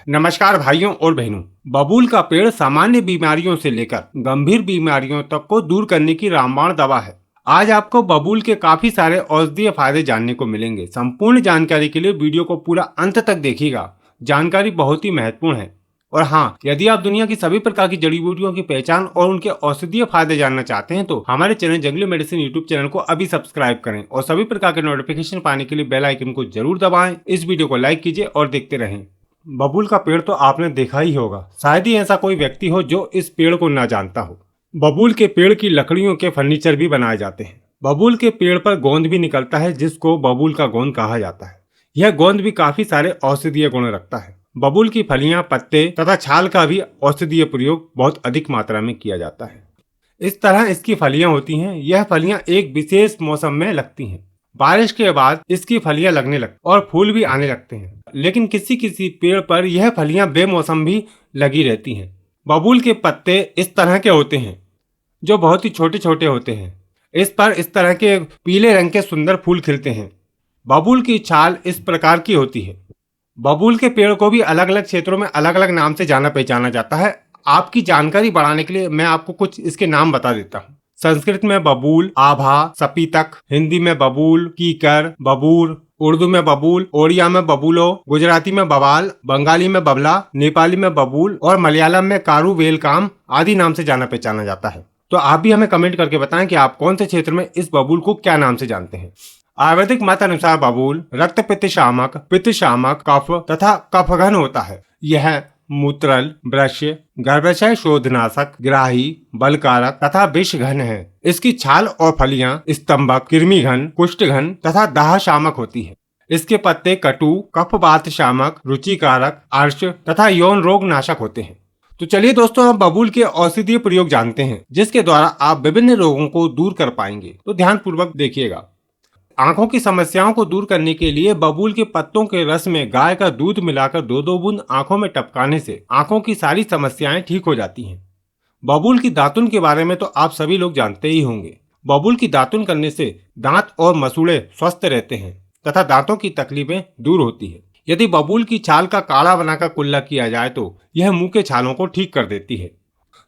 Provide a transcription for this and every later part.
नमस्कार भाइयों और बहनों। बबूल का पेड़ सामान्य बीमारियों से लेकर गंभीर बीमारियों तक को दूर करने की रामबाण दवा है। आज आपको बबूल के काफी सारे औषधीय फायदे जानने को मिलेंगे। संपूर्ण जानकारी के लिए वीडियो को पूरा अंत तक देखिएगा। जानकारी बहुत ही महत्वपूर्ण है। और हाँ, यदि आप दुनिया की सभी प्रकार की जड़ी बूटियों की पहचान और उनके औषधीय फायदे जानना चाहते हैं तो हमारे चैनल जंगली मेडिसिन यूट्यूब चैनल को अभी सब्सक्राइब करें और सभी प्रकार के नोटिफिकेशन पाने के लिए बेल आइकन को जरूर दबाएं। इस वीडियो को लाइक कीजिए और देखते रहें। बबूल का पेड़ तो आपने देखा ही होगा, शायद ही ऐसा कोई व्यक्ति हो जो इस पेड़ को ना जानता हो। बबूल के पेड़ की लकड़ियों के फर्नीचर भी बनाए जाते हैं। बबूल के पेड़ पर गोंद भी निकलता है जिसको बबूल का गोंद कहा जाता है। यह गोंद भी काफी सारे औषधीय गुण रखता है। बबूल की फलियां, पत्ते तथा छाल का भी औषधीय प्रयोग बहुत अधिक मात्रा में किया जाता है। इस तरह इसकी फलियां होती हैं। यह फलियां एक विशेष मौसम में लगती हैं। बारिश के बाद इसकी फलियां लगने लगती और फूल भी आने लगते हैं। लेकिन किसी किसी पेड़ पर यह फलियां बेमौसम भी लगी रहती हैं। बबूल के पत्ते इस तरह के होते हैं जो बहुत ही छोटे छोटे होते हैं। इस पर इस तरह के पीले रंग के सुंदर फूल खिलते हैं। बबूल की छाल इस प्रकार की होती है। बबूल के पेड़ को भी अलग अलग क्षेत्रों में अलग अलग नाम से जाना पहचाना जाता है। आपकी जानकारी बढ़ाने के लिए मैं आपको कुछ इसके नाम बता देता हूँ। संस्कृत में बबूल, आभा, सपीतक, हिंदी में बबूल, कीकर, बबूर, उर्दू में बबूल, ओडिया में बबूलो, गुजराती में बवाल, बंगाली में बबला, नेपाली में बबूल और मलयालम में कारू वेलकाम आदि नाम से जाना पहचाना जाता है। तो आप भी हमें कमेंट करके बताएं कि आप कौन से क्षेत्र में इस बबूल को क्या नाम से जानते हैं। आयुर्वेदिक मत अनुसार बबूल रक्त पित्त शामक, कफ तथा कफघन होता है। यह मूत्रल, ब्रश्य, गर्भाशय शोधनाशक, ग्राही, बलकारक तथा विषघन है। इसकी छाल और फलियां स्तंभक, कृमिघन, कुष्ठघन तथा दाह शामक होती है। इसके पत्ते कटु, कफवात शामक, रुचिकारक, अर्श तथा यौन रोग नाशक होते हैं। तो चलिए दोस्तों, हम बबूल के औषधीय प्रयोग जानते हैं जिसके द्वारा आप विभिन्न रोगों को दूर कर पाएंगे। तो ध्यान पूर्वक देखिएगा। आंखों की समस्याओं को दूर करने के लिए बबूल के पत्तों के रस में गाय का दूध मिलाकर 2-2 बूंद आंखों में टपकाने से आंखों की सारी समस्याएं ठीक हो जाती हैं। बबूल की दातुन के बारे में तो आप सभी लोग जानते ही होंगे। बबूल की दातुन करने से दांत और मसूड़े स्वस्थ रहते हैं तथा दांतों की तकलीफें दूर होती है। यदि बबूल की छाल का काढ़ा बनाकर कुल्ला किया जाए तो यह मुंह के छालों को ठीक कर देती है।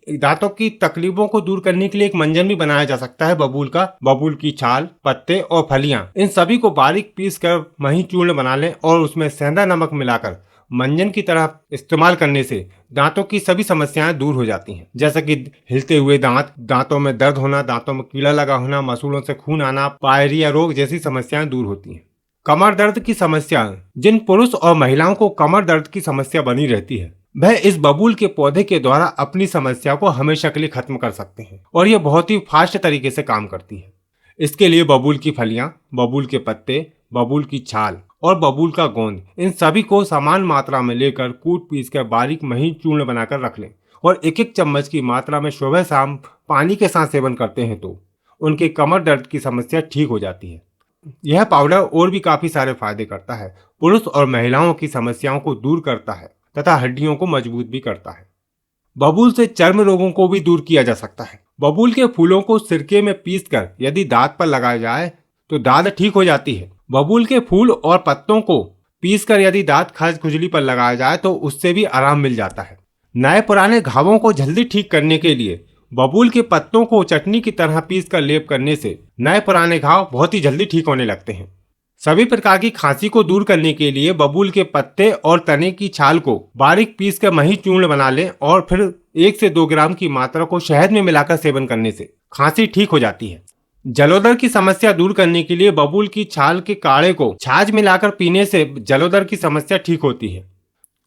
दांतों की तकलीफों को दूर करने के लिए एक मंजन भी बनाया जा सकता है बबूल का। बबूल की छाल, पत्ते और फलियां, इन सभी को बारीक पीस कर मही चूर्ण बना लें और उसमें सेंधा नमक मिलाकर मंजन की तरह इस्तेमाल करने से दांतों की सभी समस्याएं दूर हो जाती हैं, जैसे कि हिलते हुए दांत, दांतों में दर्द होना, दांतों में कीड़ा लगा होना, मसूड़ों से खून आना, पायरिया रोग जैसी समस्याएं दूर होती हैं। कमर दर्द की समस्या, जिन पुरुष और महिलाओं को कमर दर्द की समस्या बनी रहती है वह इस बबूल के पौधे के द्वारा अपनी समस्या को हमेशा के लिए खत्म कर सकते हैं और यह बहुत ही फास्ट तरीके से काम करती है। इसके लिए बबूल की फलियां, बबूल के पत्ते, बबूल की छाल और बबूल का गोंद, इन सभी को समान मात्रा में लेकर कूट पीस कर बारीक महीन चूर्ण बनाकर रख लें और 1-1 चम्मच की मात्रा में सुबह शाम पानी के साथ सेवन करते हैं तो उनके कमर दर्द की समस्या ठीक हो जाती है। यह पाउडर और भी काफी सारे फायदे करता है। पुरुष और महिलाओं की समस्याओं को दूर करता है तथा हड्डियों को मजबूत भी करता है। बबूल से चर्म रोगों को भी दूर किया जा सकता है। बबूल के फूलों को सिरके में पीसकर यदि दांत पर लगाया जाए तो दाद ठीक हो जाती है। बबूल के फूल और पत्तों को पीसकर यदि दांत खज खुजली पर लगाया जाए तो उससे भी आराम मिल जाता है। नए पुराने घावों को जल्दी ठीक करने के लिए बबूल के पत्तों को चटनी की तरह पीसकर लेप करने से नए पुराने घाव बहुत ही जल्दी ठीक होने लगते हैं। सभी प्रकार की खांसी को दूर करने के लिए बबूल के पत्ते और तने की छाल को बारीक पीस कर मही चूर्ण बना लें और फिर 1 से 2 ग्राम की मात्रा को शहद में मिलाकर सेवन करने से खांसी ठीक हो जाती है। जलोदर की समस्या दूर करने के लिए बबूल की छाल के काढ़े को छाछ मिलाकर पीने से जलोदर की समस्या ठीक होती है।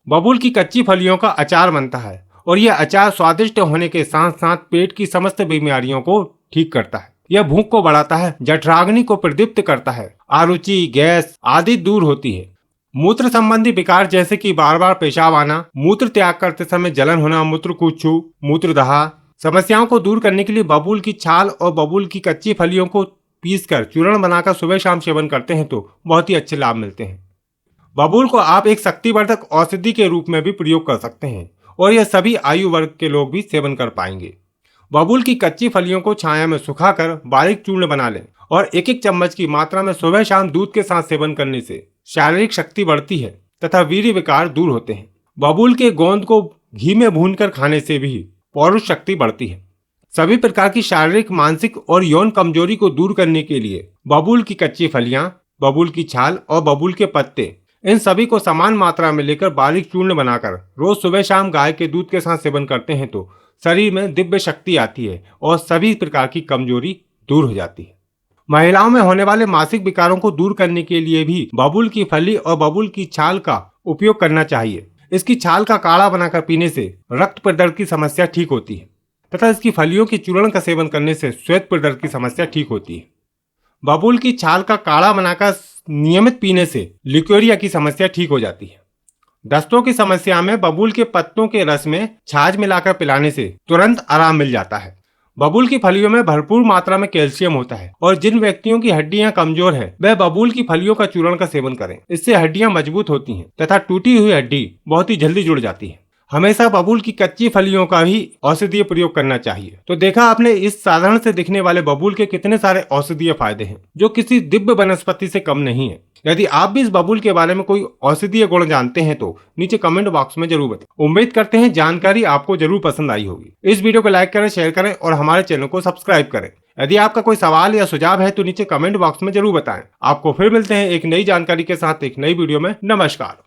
बबूल की कच्ची फलियों का अचार बनता है और यह अचार स्वादिष्ट होने के साथ साथ पेट की समस्त बीमारियों को ठीक करता है। यह भूख को बढ़ाता है, जठराग्नि को प्रदीप्त करता है, आरुचि, गैस आदि दूर होती है। मूत्र संबंधी विकार जैसे कि बार बार पेशाब आना, मूत्र त्याग करते समय जलन होना, मूत्रकुच्छु, मूत्रदाह समस्याओं को दूर करने के लिए बबूल की छाल और बबूल की कच्ची फलियों को पीसकर चूर्ण बनाकर सुबह शाम सेवन करते हैं तो बहुत ही अच्छे लाभ मिलते हैं। बबूल को आप एक शक्तिवर्धक औषधि के रूप में भी प्रयोग कर सकते हैं और यह सभी आयु वर्ग के लोग भी सेवन कर पाएंगे। बबूल की कच्ची फलियों को छाया में सुखाकर बारीक चूर्ण बना लें और 1-1 चम्मच की मात्रा में सुबह शाम दूध के साथ सेवन करने से शारीरिक शक्ति बढ़ती है तथा वीर्य विकार दूर होते हैं। बबूल के गोंद को घी में भूनकर खाने से भी पौरुष शक्ति बढ़ती है। सभी प्रकार की शारीरिक, मानसिक और यौन कमजोरी को दूर करने के लिए बबूल की कच्ची फलियां, बबूल की छाल और बबूल के पत्ते, इन सभी को समान मात्रा में लेकर बारीक चूर्ण बनाकर रोज सुबह शाम गाय के दूध के साथ सेवन करते हैं तो शरीर में दिव्य शक्ति आती है और सभी प्रकार की कमजोरी दूर हो जाती है। महिलाओं में होने वाले मासिक विकारों को दूर करने के लिए भी बबूल की फली और बबूल की छाल का उपयोग करना चाहिए। इसकी छाल का काढ़ा बनाकर पीने से रक्त प्रदर्द की समस्या ठीक होती है तथा इसकी फलियों के चूर्ण का सेवन करने से श्वेत प्रदर्द की समस्या ठीक होती है। बबूल की छाल का काढ़ा बनाकर नियमित पीने से ल्यूकेरिया की समस्या ठीक हो जाती है। दस्तों की समस्या में बबूल के पत्तों के रस में छाछ मिलाकर पिलाने से तुरंत आराम मिल जाता है। बबूल की फलियों में भरपूर मात्रा में कैल्शियम होता है और जिन व्यक्तियों की हड्डियां कमजोर है वह बबूल की फलियों का चूर्ण का सेवन करें। इससे हड्डियां मजबूत होती हैं तथा टूटी हुई हड्डी बहुत ही जल्दी जुड़ जाती है। हमेशा बबूल की कच्ची फलियों का ही औषधीय प्रयोग करना चाहिए। तो देखा आपने इस साधारण से दिखने वाले बबूल के कितने सारे औषधीय फायदे हैं जो किसी दिव्य वनस्पति से कम नहीं है। यदि आप भी इस बबूल के बारे में कोई औषधीय गुण जानते हैं तो नीचे कमेंट बॉक्स में जरूर बताएं। उम्मीद करते हैं जानकारी आपको जरूर पसंद आई होगी। इस वीडियो को लाइक करें, शेयर करें और हमारे चैनल को सब्सक्राइब करें। यदि आपका कोई सवाल या सुझाव है तो नीचे कमेंट बॉक्स में जरूर बताएं। आपको फिर मिलते हैं एक नई जानकारी के साथ एक नई वीडियो में। नमस्कार।